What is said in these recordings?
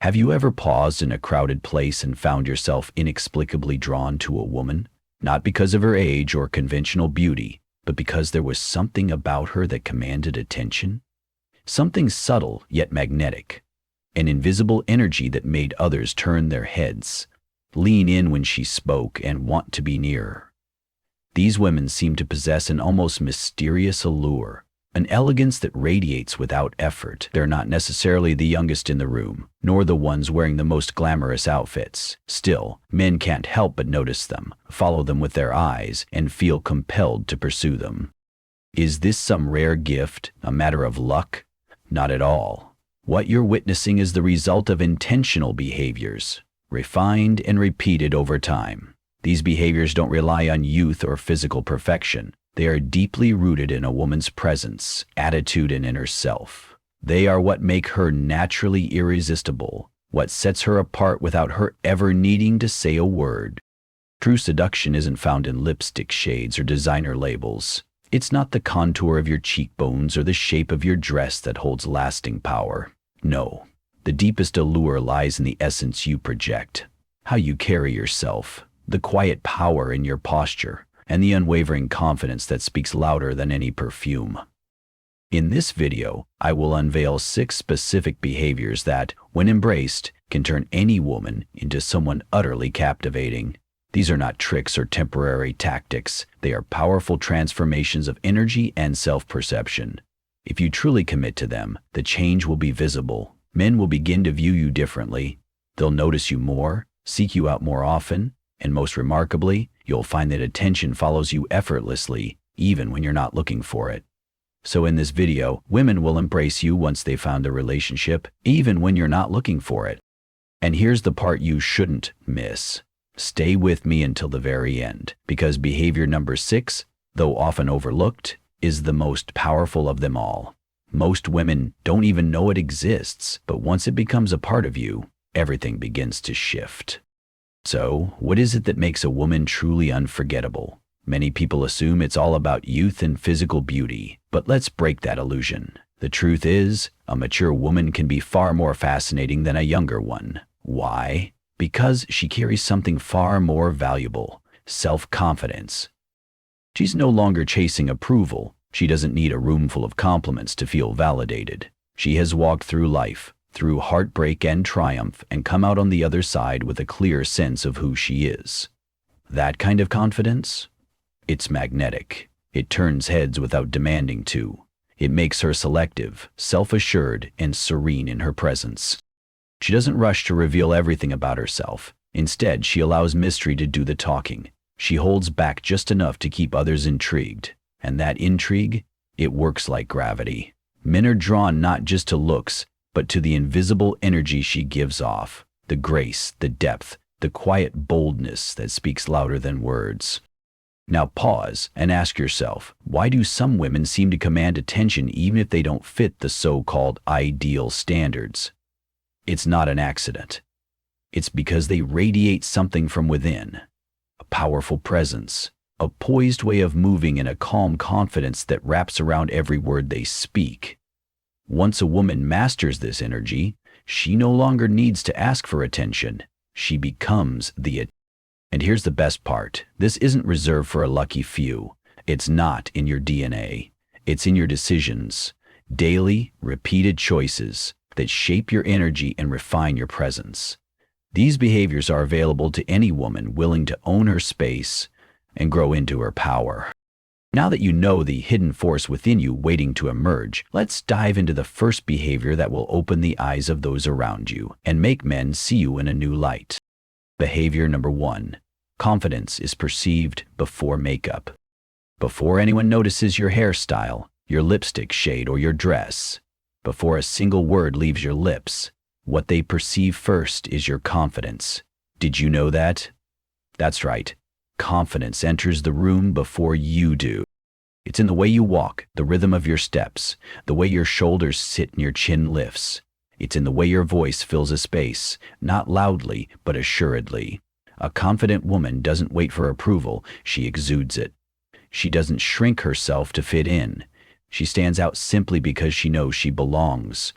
Have you ever paused in a crowded place and found yourself inexplicably drawn to a woman? Not because of her age or conventional beauty, but because there was something about her that commanded attention? Something subtle yet magnetic. An invisible energy that made others turn their heads, lean in when she spoke, and want to be near her. These women seem to possess an almost mysterious allure, an elegance that radiates without effort. They're not necessarily the youngest in the room, nor the ones wearing the most glamorous outfits. Still, men can't help but notice them, follow them with their eyes, and feel compelled to pursue them. Is this some rare gift, a matter of luck? Not at all. What you're witnessing is the result of intentional behaviors, refined and repeated over time. These behaviors don't rely on youth or physical perfection. They are deeply rooted in a woman's presence, attitude, and inner self. They are what make her naturally irresistible, what sets her apart without her ever needing to say a word. True seduction isn't found in lipstick shades or designer labels. It's not the contour of your cheekbones or the shape of your dress that holds lasting power. No, the deepest allure lies in the essence you project, how you carry yourself, the quiet power in your posture, and the unwavering confidence that speaks louder than any perfume. In this video, I will unveil 6 specific behaviors that, when embraced, can turn any woman into someone utterly captivating. These are not tricks or temporary tactics. They are powerful transformations of energy and self-perception. If you truly commit to them, the change will be visible. Men will begin to view you differently. They'll notice you more, seek you out more often, and most remarkably, you'll find that attention follows you effortlessly, even when you're not looking for it. So in this video, women will embrace you once they've found a relationship, even when you're not looking for it. And here's the part you shouldn't miss. Stay with me until the very end, because behavior number 6, though often overlooked, is the most powerful of them all. Most women don't even know it exists, but once it becomes a part of you, everything begins to shift. So, what is it that makes a woman truly unforgettable? Many people assume it's all about youth and physical beauty, but let's break that illusion. The truth is, a mature woman can be far more fascinating than a younger one. Why? Because she carries something far more valuable: self-confidence. She's no longer chasing approval. She doesn't need a room full of compliments to feel validated. She has walked through life, through heartbreak and triumph, and come out on the other side with a clear sense of who she is. That kind of confidence? It's magnetic. It turns heads without demanding to. It makes her selective, self-assured, and serene in her presence. She doesn't rush to reveal everything about herself. Instead, she allows mystery to do the talking. She holds back just enough to keep others intrigued. And that intrigue, it works like gravity. Men are drawn not just to looks, but to the invisible energy she gives off, the grace, the depth, the quiet boldness that speaks louder than words. Now pause and ask yourself, why do some women seem to command attention even if they don't fit the so-called ideal standards? It's not an accident. It's because they radiate something from within, a powerful presence, a poised way of moving, and a calm confidence that wraps around every word they speak. Once a woman masters this energy, she no longer needs to ask for attention. She becomes the attention. And here's the best part. This isn't reserved for a lucky few. It's not in your DNA. It's in your decisions. Daily, repeated choices that shape your energy and refine your presence. These behaviors are available to any woman willing to own her space and grow into her power. Now that you know the hidden force within you waiting to emerge, let's dive into the first behavior that will open the eyes of those around you and make men see you in a new light. Behavior number 1. Confidence is perceived before makeup. Before anyone notices your hairstyle, your lipstick shade, or your dress, before a single word leaves your lips, what they perceive first is your confidence. Did you know that? That's right. Confidence enters the room before you do. It's in the way you walk, the rhythm of your steps, the way your shoulders sit and your chin lifts. It's in the way your voice fills a space, not loudly, but assuredly. A confident woman doesn't wait for approval, she exudes it. She doesn't shrink herself to fit in. She stands out simply because she knows she belongs.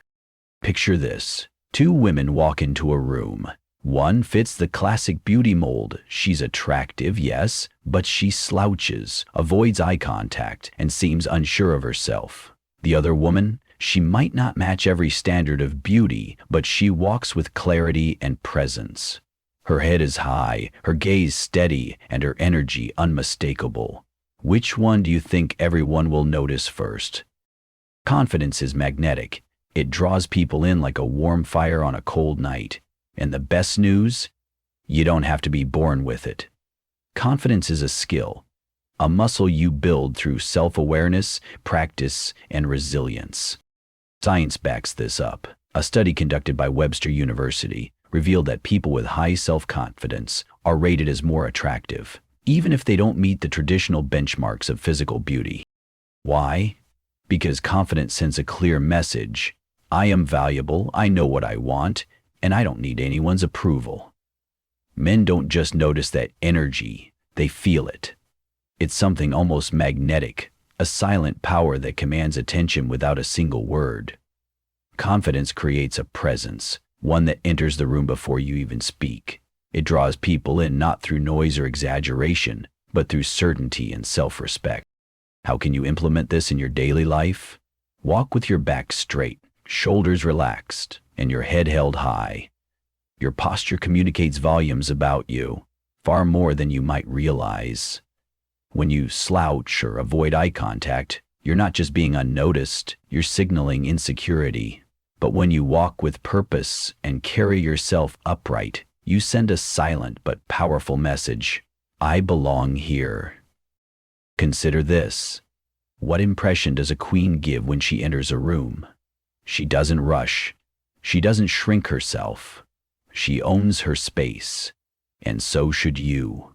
Picture this. Two women walk into a room. One fits the classic beauty mold. She's attractive, yes, but she slouches, avoids eye contact, and seems unsure of herself. The other woman, she might not match every standard of beauty, but she walks with clarity and presence. Her head is high, her gaze steady, and her energy unmistakable. Which one do you think everyone will notice first? Confidence is magnetic. It draws people in like a warm fire on a cold night. And the best news? You don't have to be born with it. Confidence is a skill, a muscle you build through self-awareness, practice, and resilience. Science backs this up. A study conducted by Webster University revealed that people with high self-confidence are rated as more attractive, even if they don't meet the traditional benchmarks of physical beauty. Why? Because confidence sends a clear message. I am valuable, I know what I want, and I don't need anyone's approval. Men don't just notice that energy, they feel it. It's something almost magnetic, a silent power that commands attention without a single word. Confidence creates a presence, one that enters the room before you even speak. It draws people in not through noise or exaggeration, but through certainty and self-respect. How can you implement this in your daily life? Walk with your back straight, shoulders relaxed, and your head held high. Your posture communicates volumes about you, far more than you might realize. When you slouch or avoid eye contact, you're not just being unnoticed, you're signaling insecurity. But when you walk with purpose and carry yourself upright, you send a silent but powerful message. I belong here. Consider this. What impression does a queen give when she enters a room? She doesn't rush. She doesn't shrink herself. She owns her space. And so should you.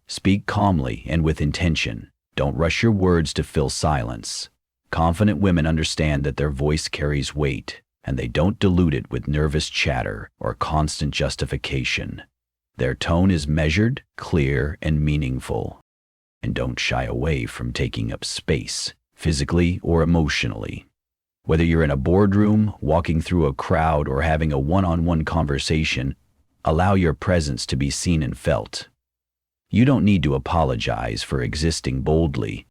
Speak calmly and with intention. Don't rush your words to fill silence. Confident women understand that their voice carries weight, and they don't dilute it with nervous chatter or constant justification. Their tone is measured, clear, and meaningful. And don't shy away from taking up space, physically or emotionally. Whether you're in a boardroom, walking through a crowd, or having a one-on-one conversation, allow your presence to be seen and felt. You don't need to apologize for existing boldly.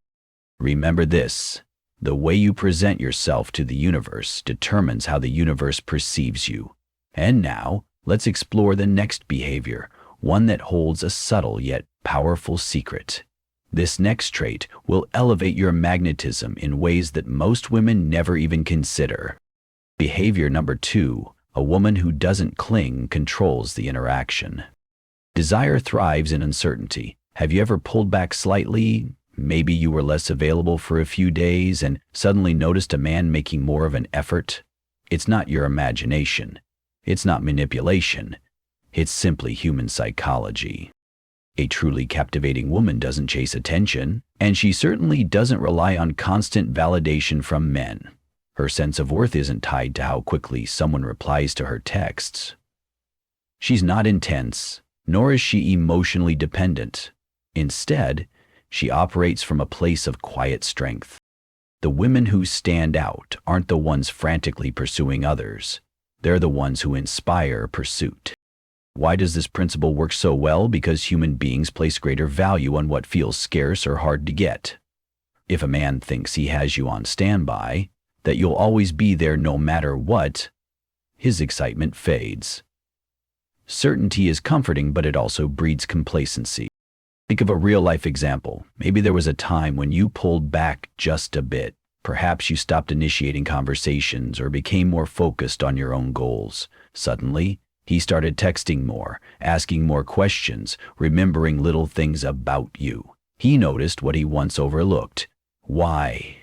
Remember this: the way you present yourself to the universe determines how the universe perceives you. And now, let's explore the next behavior, one that holds a subtle yet powerful secret. This next trait will elevate your magnetism in ways that most women never even consider. Behavior number 2, a woman who doesn't cling controls the interaction. Desire thrives in uncertainty. Have you ever pulled back slightly? Maybe you were less available for a few days and suddenly noticed a man making more of an effort? It's not your imagination. It's not manipulation. It's simply human psychology. A truly captivating woman doesn't chase attention, and she certainly doesn't rely on constant validation from men. Her sense of worth isn't tied to how quickly someone replies to her texts. She's not intense, nor is she emotionally dependent. Instead, she operates from a place of quiet strength. The women who stand out aren't the ones frantically pursuing others. They're the ones who inspire pursuit. Why does this principle work so well? Because human beings place greater value on what feels scarce or hard to get. If a man thinks he has you on standby, that you'll always be there no matter what, his excitement fades. Certainty is comforting, but it also breeds complacency. Think of a real-life example. Maybe there was a time when you pulled back just a bit. Perhaps you stopped initiating conversations or became more focused on your own goals. Suddenly, he started texting more, asking more questions, remembering little things about you. He noticed what he once overlooked. Why?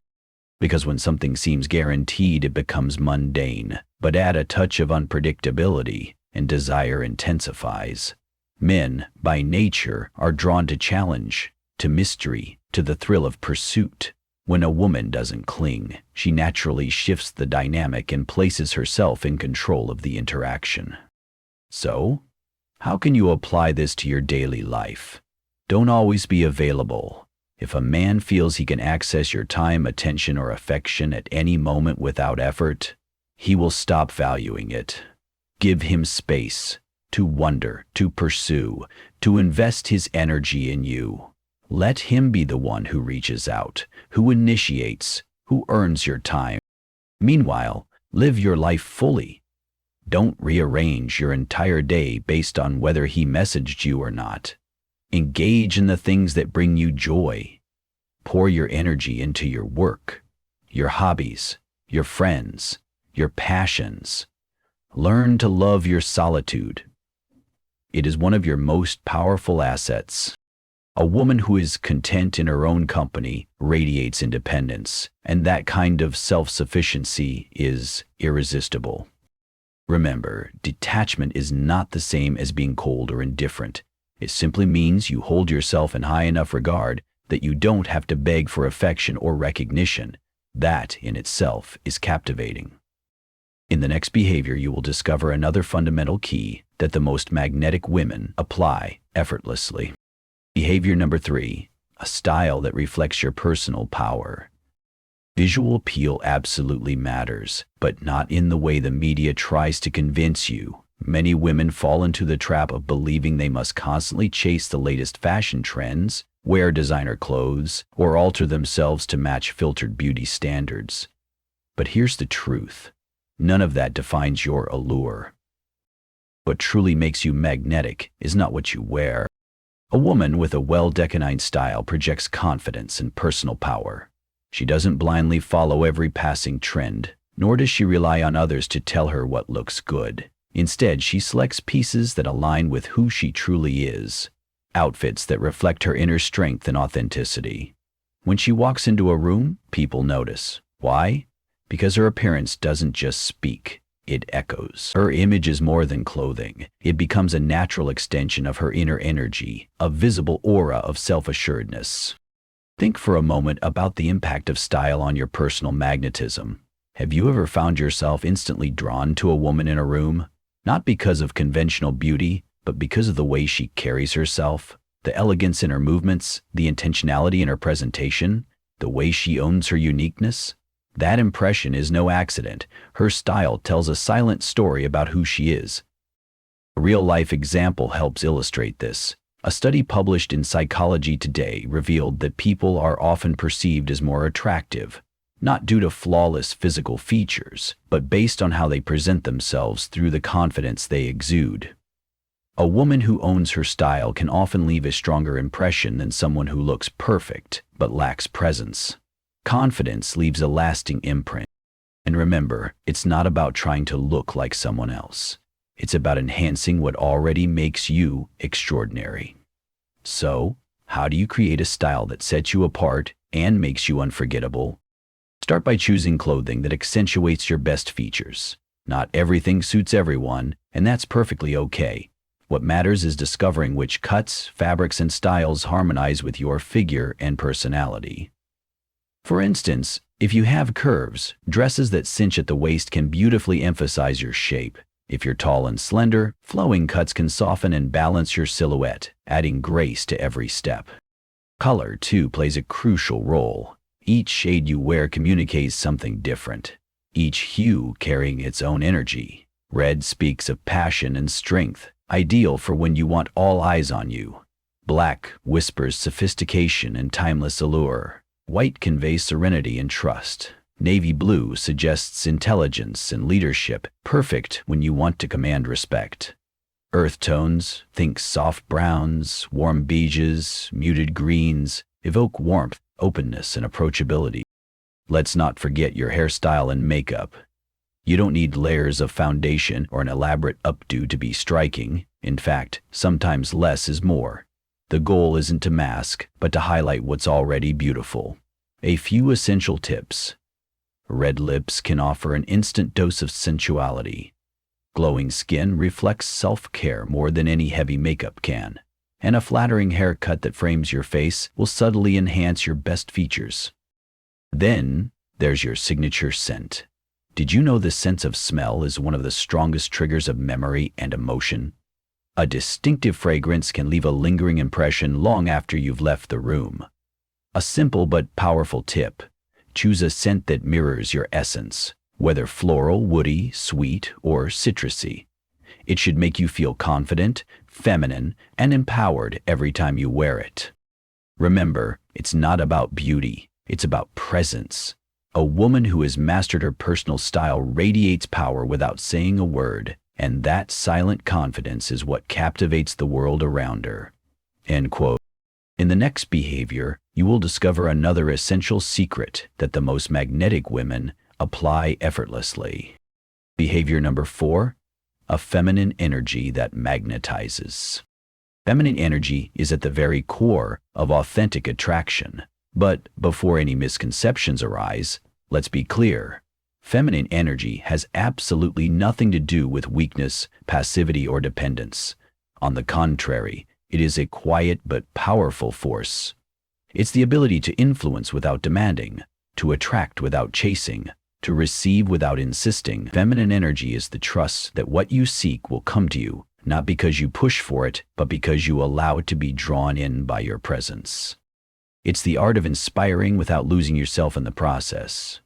Because when something seems guaranteed, it becomes mundane. But add a touch of unpredictability, and desire intensifies. Men, by nature, are drawn to challenge, to mystery, to the thrill of pursuit. When a woman doesn't cling, she naturally shifts the dynamic and places herself in control of the interaction. So, how can you apply this to your daily life? Don't always be available. If a man feels he can access your time, attention, or affection at any moment without effort, he will stop valuing it. Give him space to wonder, to pursue, to invest his energy in you. Let him be the one who reaches out, who initiates, who earns your time. Meanwhile, live your life fully. Don't rearrange your entire day based on whether he messaged you or not. Engage in the things that bring you joy. Pour your energy into your work, your hobbies, your friends, your passions. Learn to love your solitude. It is one of your most powerful assets. A woman who is content in her own company radiates independence, and that kind of self-sufficiency is irresistible. Remember, detachment is not the same as being cold or indifferent. It simply means you hold yourself in high enough regard that you don't have to beg for affection or recognition. That, in itself, is captivating. In the next behavior, you will discover another fundamental key that the most magnetic women apply effortlessly. Behavior number 3, a style that reflects your personal power. Visual appeal absolutely matters, but not in the way the media tries to convince you. Many women fall into the trap of believing they must constantly chase the latest fashion trends, wear designer clothes, or alter themselves to match filtered beauty standards. But here's the truth. None of that defines your allure. What truly makes you magnetic is not what you wear. A woman with a well-defined style projects confidence and personal power. She doesn't blindly follow every passing trend, nor does she rely on others to tell her what looks good. Instead, she selects pieces that align with who she truly is, outfits that reflect her inner strength and authenticity. When she walks into a room, people notice. Why? Because her appearance doesn't just speak, it echoes. Her image is more than clothing. It becomes a natural extension of her inner energy, a visible aura of self-assuredness. Think for a moment about the impact of style on your personal magnetism. Have you ever found yourself instantly drawn to a woman in a room? Not because of conventional beauty, but because of the way she carries herself, the elegance in her movements, the intentionality in her presentation, the way she owns her uniqueness? That impression is no accident. Her style tells a silent story about who she is. A real-life example helps illustrate this. A study published in Psychology Today revealed that people are often perceived as more attractive, not due to flawless physical features, but based on how they present themselves through the confidence they exude. A woman who owns her style can often leave a stronger impression than someone who looks perfect but lacks presence. Confidence leaves a lasting imprint. And remember, it's not about trying to look like someone else. It's about enhancing what already makes you extraordinary. So, how do you create a style that sets you apart and makes you unforgettable? Start by choosing clothing that accentuates your best features. Not everything suits everyone, and that's perfectly okay. What matters is discovering which cuts, fabrics, and styles harmonize with your figure and personality. For instance, if you have curves, dresses that cinch at the waist can beautifully emphasize your shape. If you're tall and slender, flowing cuts can soften and balance your silhouette, adding grace to every step. Color, too, plays a crucial role. Each shade you wear communicates something different, each hue carrying its own energy. Red speaks of passion and strength, ideal for when you want all eyes on you. Black whispers sophistication and timeless allure. White conveys serenity and trust. Navy blue suggests intelligence and leadership, perfect when you want to command respect. Earth tones, think soft browns, warm beiges, muted greens, evoke warmth, openness, and approachability. Let's not forget your hairstyle and makeup. You don't need layers of foundation or an elaborate updo to be striking. In fact, sometimes less is more. The goal isn't to mask, but to highlight what's already beautiful. A few essential tips. Red lips can offer an instant dose of sensuality. Glowing skin reflects self-care more than any heavy makeup can. And a flattering haircut that frames your face will subtly enhance your best features. Then, there's your signature scent. Did you know the sense of smell is one of the strongest triggers of memory and emotion? A distinctive fragrance can leave a lingering impression long after you've left the room. A simple but powerful tip. Choose a scent that mirrors your essence, whether floral, woody, sweet, or citrusy. It should make you feel confident, feminine, and empowered every time you wear it. Remember, it's not about beauty, it's about presence. A woman who has mastered her personal style radiates power without saying a word, and that silent confidence is what captivates the world around her. End quote. In the next behavior, you will discover another essential secret that the most magnetic women apply effortlessly. Behavior number 4, a feminine energy that magnetizes. Feminine energy is at the very core of authentic attraction. But before any misconceptions arise, let's be clear. Feminine energy has absolutely nothing to do with weakness, passivity, or dependence. On the contrary, it is a quiet but powerful force. It's the ability to influence without demanding, to attract without chasing, to receive without insisting. Feminine energy is the trust that what you seek will come to you, not because you push for it, but because you allow it to be drawn in by your presence. It's the art of inspiring without losing yourself in the process.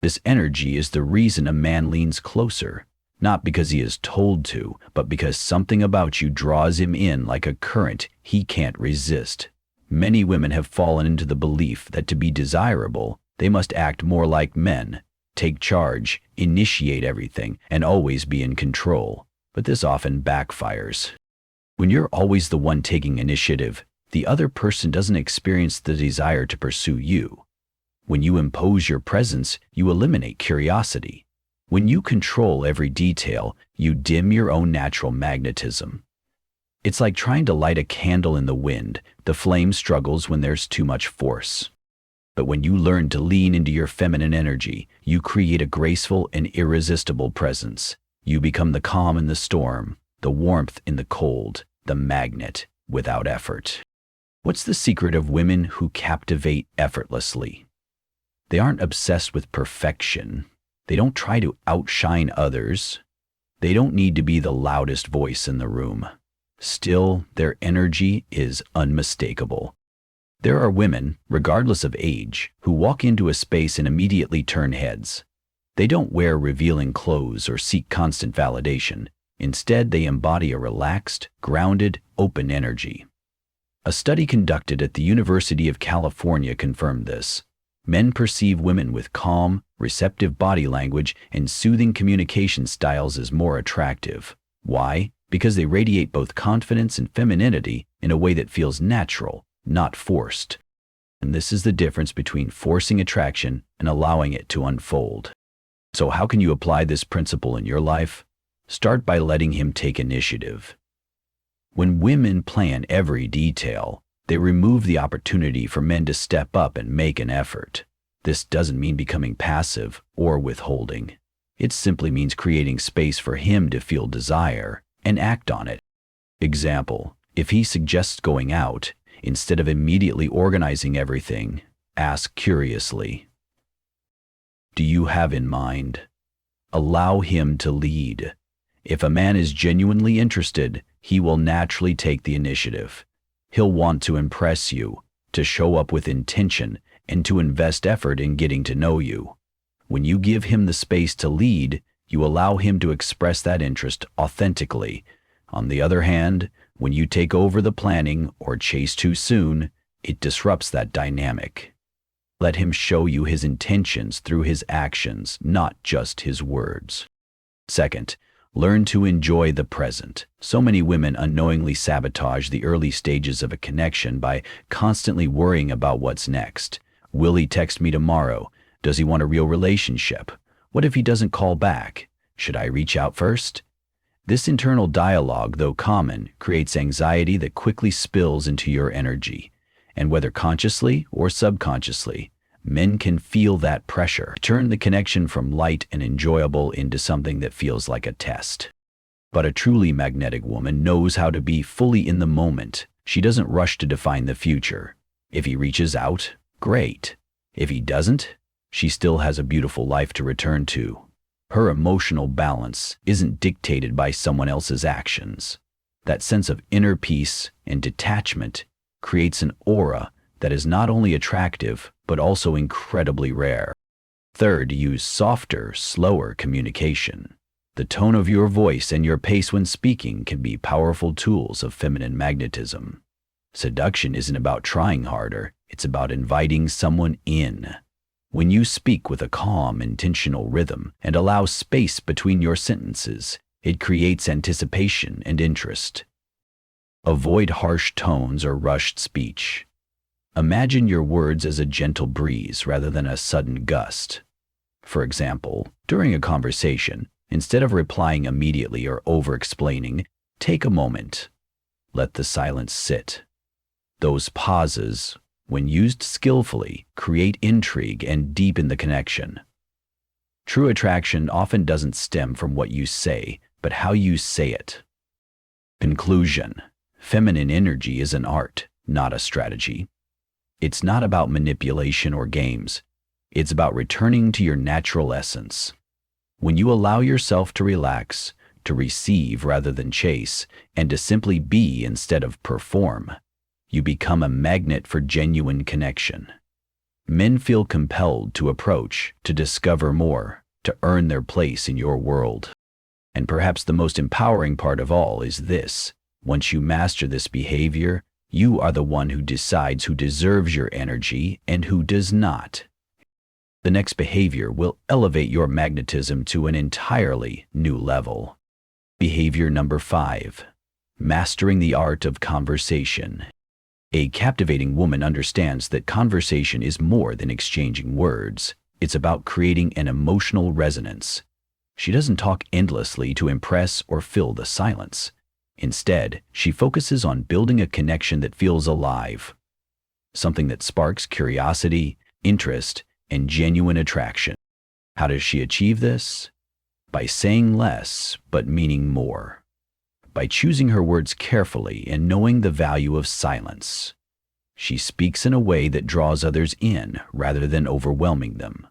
This energy is the reason a man leans closer, not because he is told to, but because something about you draws him in like a current he can't resist. Many women have fallen into the belief that to be desirable, they must act more like men, take charge, initiate everything, and always be in control. But this often backfires. When you're always the one taking initiative, the other person doesn't experience the desire to pursue you. When you impose your presence, you eliminate curiosity. When you control every detail, you dim your own natural magnetism. It's like trying to light a candle in the wind. The flame struggles when there's too much force. But when you learn to lean into your feminine energy, you create a graceful and irresistible presence. You become the calm in the storm, the warmth in the cold, the magnet without effort. What's the secret of women who captivate effortlessly? They aren't obsessed with perfection. They don't try to outshine others. They don't need to be the loudest voice in the room. Still, their energy is unmistakable. There are women, regardless of age, who walk into a space and immediately turn heads. They don't wear revealing clothes or seek constant validation. Instead, they embody a relaxed, grounded, open energy. A study conducted at the University of California confirmed this. Men perceive women with calm, receptive body language and soothing communication styles as more attractive. Why? Because they radiate both confidence and femininity in a way that feels natural, not forced. And this is the difference between forcing attraction and allowing it to unfold. So how can you apply this principle in your life? Start by letting him take initiative. When women plan every detail, they remove the opportunity for men to step up and make an effort. This doesn't mean becoming passive or withholding. It simply means creating space for him to feel desire and act on it. Example, if he suggests going out, instead of immediately organizing everything, ask curiously, "Do you have in mind?" Allow him to lead. If a man is genuinely interested, he will naturally take the initiative. He'll want to impress you, to show up with intention, and to invest effort in getting to know you. When you give him the space to lead, you allow him to express that interest authentically. On the other hand, when you take over the planning or chase too soon, it disrupts that dynamic. Let him show you his intentions through his actions, not just his words. Second, learn to enjoy the present. So many women unknowingly sabotage the early stages of a connection by constantly worrying about what's next. Will he text me tomorrow? Does he want a real relationship? What if he doesn't call back? Should I reach out first? This internal dialogue, though common, creates anxiety that quickly spills into your energy. And whether consciously or subconsciously, men can feel that pressure. Turn the connection from light and enjoyable into something that feels like a test. But a truly magnetic woman knows how to be fully in the moment. She doesn't rush to define the future. If he reaches out, great. If he doesn't, she still has a beautiful life to return to. Her emotional balance isn't dictated by someone else's actions. That sense of inner peace and detachment creates an aura that is not only attractive, but also incredibly rare. Third, use softer, slower communication. The tone of your voice and your pace when speaking can be powerful tools of feminine magnetism. Seduction isn't about trying harder, it's about inviting someone in. When you speak with a calm, intentional rhythm and allow space between your sentences, it creates anticipation and interest. Avoid harsh tones or rushed speech. Imagine your words as a gentle breeze rather than a sudden gust. For example, during a conversation, instead of replying immediately or over-explaining, take a moment. Let the silence sit. Those pauses, when used skillfully, create intrigue and deepen the connection. True attraction often doesn't stem from what you say, but how you say it. Conclusion: feminine energy is an art, not a strategy. It's not about manipulation or games. It's about returning to your natural essence. When you allow yourself to relax, to receive rather than chase, and to simply be instead of perform, you become a magnet for genuine connection. Men feel compelled to approach, to discover more, to earn their place in your world. And perhaps the most empowering part of all is this: once you master this behavior, you are the one who decides who deserves your energy and who does not. The next behavior will elevate your magnetism to an entirely new level. Behavior number 5. Mastering the art of conversation. A captivating woman understands that conversation is more than exchanging words. It's about creating an emotional resonance. She doesn't talk endlessly to impress or fill the silence. Instead, she focuses on building a connection that feels alive, something that sparks curiosity, interest, and genuine attraction. How does she achieve this? By saying less, but meaning more. By choosing her words carefully and knowing the value of silence. She speaks in a way that draws others in rather than overwhelming them.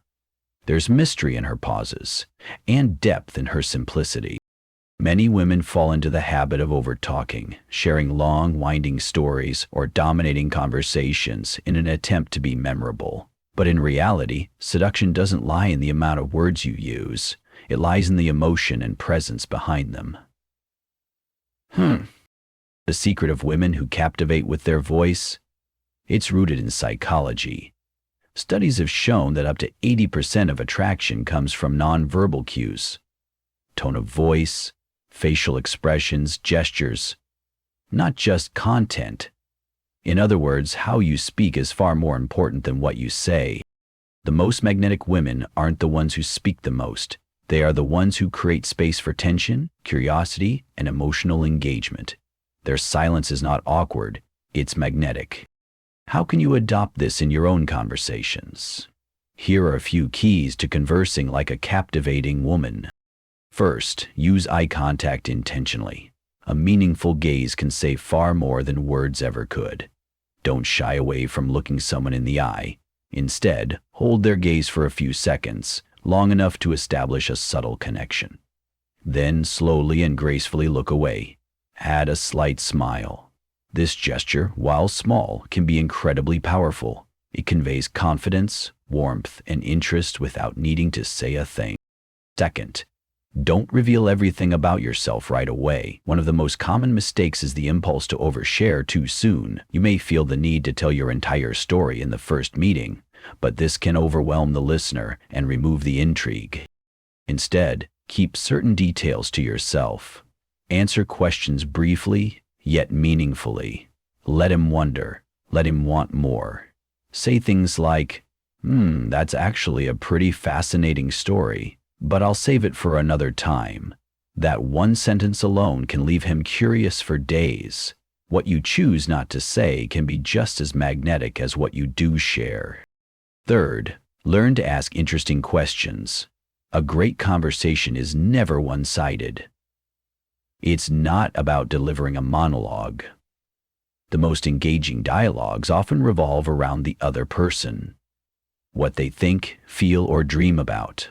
There's mystery in her pauses and depth in her simplicity. Many women fall into the habit of over-talking, sharing long, winding stories, or dominating conversations in an attempt to be memorable. But in reality, seduction doesn't lie in the amount of words you use. It lies in the emotion and presence behind them. The secret of women who captivate with their voice? It's rooted in psychology. Studies have shown that up to 80% of attraction comes from nonverbal cues. Tone of voice, facial expressions, gestures, not just content. In other words, how you speak is far more important than what you say. The most magnetic women aren't the ones who speak the most. They are the ones who create space for tension, curiosity, and emotional engagement. Their silence is not awkward, it's magnetic. How can you adopt this in your own conversations? Here are a few keys to conversing like a captivating woman. First, use eye contact intentionally. A meaningful gaze can say far more than words ever could. Don't shy away from looking someone in the eye. Instead, hold their gaze for a few seconds, long enough to establish a subtle connection. Then slowly and gracefully look away. Add a slight smile. This gesture, while small, can be incredibly powerful. It conveys confidence, warmth, and interest without needing to say a thing. Second, don't reveal everything about yourself right away. One of the most common mistakes is the impulse to overshare too soon. You may feel the need to tell your entire story in the first meeting, but this can overwhelm the listener and remove the intrigue. Instead, keep certain details to yourself. Answer questions briefly, yet meaningfully. Let him wonder. Let him want more. Say things like, that's actually a pretty fascinating story, but I'll save it for another time. That one sentence alone can leave him curious for days. What you choose not to say can be just as magnetic as what you do share. Third, learn to ask interesting questions. A great conversation is never one-sided. It's not about delivering a monologue. The most engaging dialogues often revolve around the other person, what they think, feel, or dream about.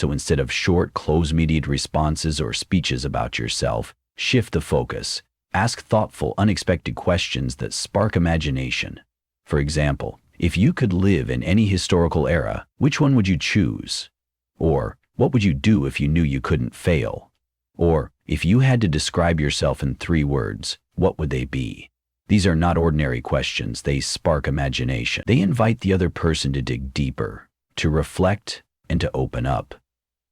So instead of short, close-mediated responses or speeches about yourself, shift the focus. Ask thoughtful, unexpected questions that spark imagination. For example, if you could live in any historical era, which one would you choose? Or, What would you do if you knew you couldn't fail? Or, if you had to describe yourself in 3 words, what would they be? These are not ordinary questions. They spark imagination. They invite the other person to dig deeper, to reflect, and to open up.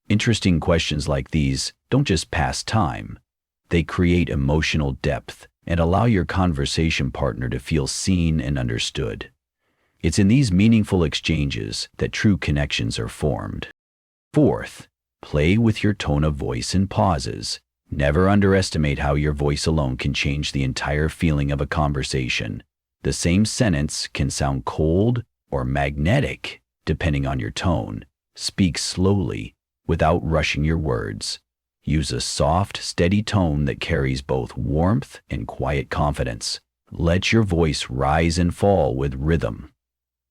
Interesting questions like these don't just pass time. They create emotional depth and allow your conversation partner to feel seen and understood. It's in these meaningful exchanges that true connections are formed. Fourth, play with your tone of voice and pauses. Never underestimate how your voice alone can change the entire feeling of a conversation. The same sentence can sound cold or magnetic, depending on your tone. Speak slowly, without rushing your words. Use a soft, steady tone that carries both warmth and quiet confidence. Let your voice rise and fall with rhythm.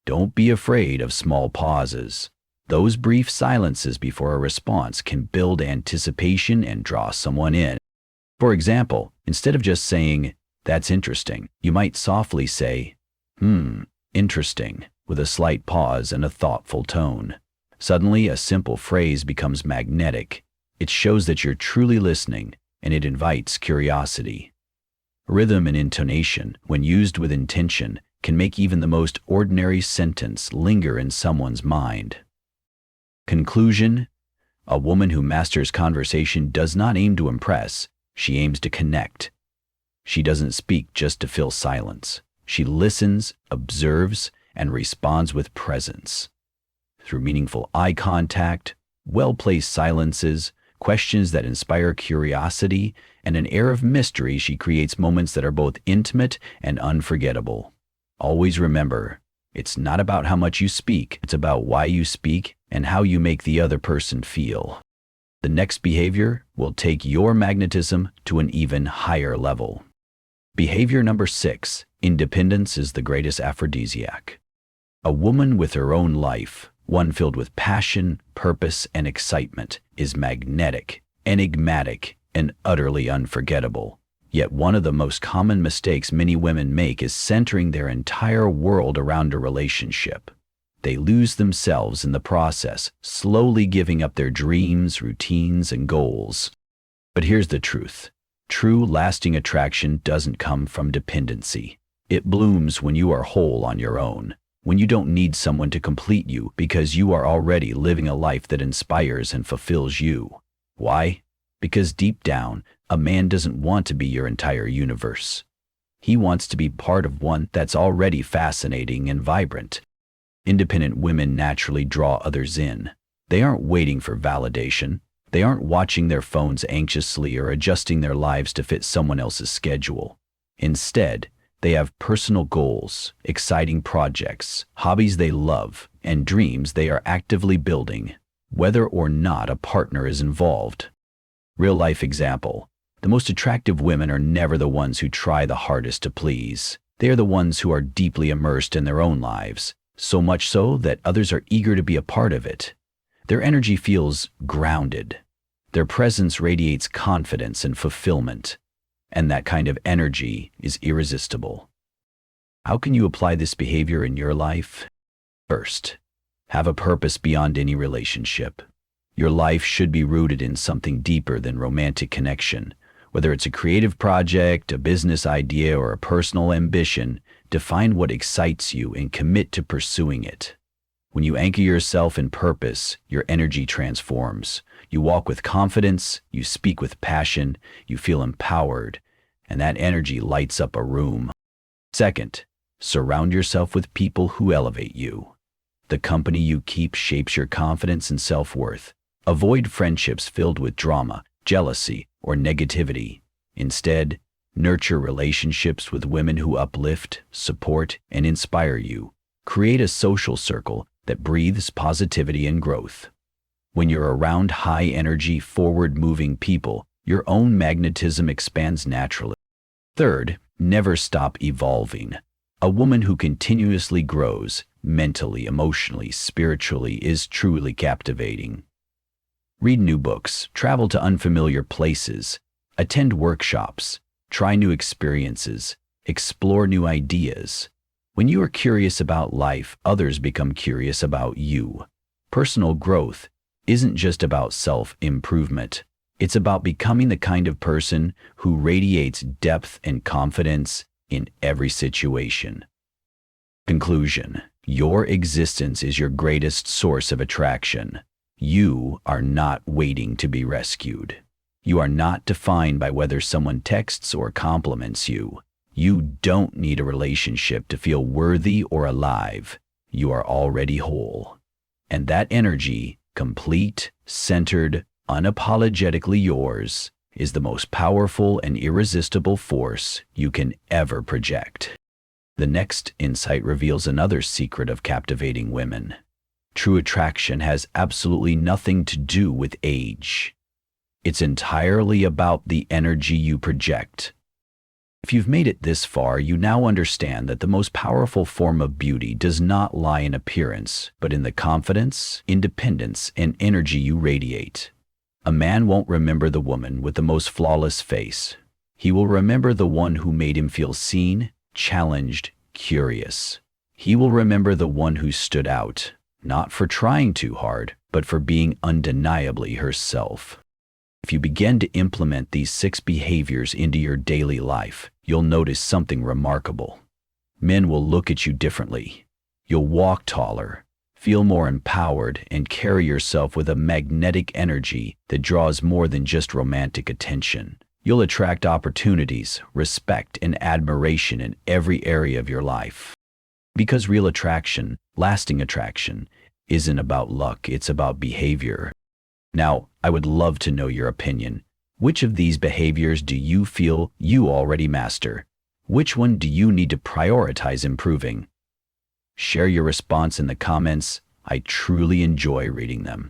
Don't be afraid of small pauses. Those brief silences before a response can build anticipation and draw someone in. For example, instead of just saying, "That's interesting," you might softly say, interesting," with a slight pause and a thoughtful tone. Suddenly, a simple phrase becomes magnetic. It shows that you're truly listening, and it invites curiosity. Rhythm and intonation, when used with intention, can make even the most ordinary sentence linger in someone's mind. Conclusion: a woman who masters conversation does not aim to impress, she aims to connect. She doesn't speak just to fill silence. She listens, observes, and responds with presence. Through meaningful eye contact, well-placed silences, questions that inspire curiosity, and an air of mystery, she creates moments that are both intimate and unforgettable. Always remember, it's not about how much you speak, it's about why you speak and how you make the other person feel. The next behavior will take your magnetism to an even higher level. Behavior number 6, independence is the greatest aphrodisiac. A woman with her own life, one filled with passion, purpose, and excitement, is magnetic, enigmatic, and utterly unforgettable. Yet one of the most common mistakes many women make is centering their entire world around a relationship. They lose themselves in the process, slowly giving up their dreams, routines, and goals. But here's the truth. True, lasting attraction doesn't come from dependency. It blooms when you are whole on your own, when you don't need someone to complete you because you are already living a life that inspires and fulfills you. Why? Because deep down, a man doesn't want to be your entire universe. He wants to be part of one that's already fascinating and vibrant. Independent women naturally draw others in. They aren't waiting for validation. They aren't watching their phones anxiously or adjusting their lives to fit someone else's schedule. Instead, they have personal goals, exciting projects, hobbies they love, and dreams they are actively building, whether or not a partner is involved. Real-life example. The most attractive women are never the ones who try the hardest to please. They are the ones who are deeply immersed in their own lives, so much so that others are eager to be a part of it. Their energy feels grounded. Their presence radiates confidence and fulfillment, and that kind of energy is irresistible. How can you apply this behavior in your life? First, have a purpose beyond any relationship. Your life should be rooted in something deeper than romantic connection. Whether it's a creative project, a business idea, or a personal ambition, define what excites you and commit to pursuing it. When you anchor yourself in purpose, your energy transforms. You walk with confidence, you speak with passion, you feel empowered, and that energy lights up a room. Second, surround yourself with people who elevate you. The company you keep shapes your confidence and self-worth. Avoid friendships filled with drama, jealousy, or negativity. Instead, nurture relationships with women who uplift, support, and inspire you. Create a social circle that breathes positivity and growth. When you're around high-energy, forward-moving people, your own magnetism expands naturally. Third, never stop evolving. A woman who continuously grows, mentally, emotionally, spiritually, is truly captivating. Read new books, travel to unfamiliar places, attend workshops, try new experiences, explore new ideas. When you are curious about life, others become curious about you. Personal growth isn't just about self-improvement. It's about becoming the kind of person who radiates depth and confidence in every situation. Conclusion: your existence is your greatest source of attraction. You are not waiting to be rescued. You are not defined by whether someone texts or compliments you. You don't need a relationship to feel worthy or alive. You are already whole. And that energy, complete, centered, unapologetically yours, is the most powerful and irresistible force you can ever project. The next insight reveals another secret of captivating women. True attraction has absolutely nothing to do with age. It's entirely about the energy you project. If you've made it this far, you now understand that the most powerful form of beauty does not lie in appearance, but in the confidence, independence, and energy you radiate. A man won't remember the woman with the most flawless face. He will remember the one who made him feel seen, challenged, curious. He will remember the one who stood out, not for trying too hard, but for being undeniably herself. If you begin to implement these 6 behaviors into your daily life, you'll notice something remarkable. Men will look at you differently. You'll walk taller, feel more empowered, and carry yourself with a magnetic energy that draws more than just romantic attention. You'll attract opportunities, respect, and admiration in every area of your life. Because real attraction, lasting attraction, isn't about luck, it's about behavior. Now, I would love to know your opinion. Which of these behaviors do you feel you already master? Which one do you need to prioritize improving? Share your response in the comments. I truly enjoy reading them.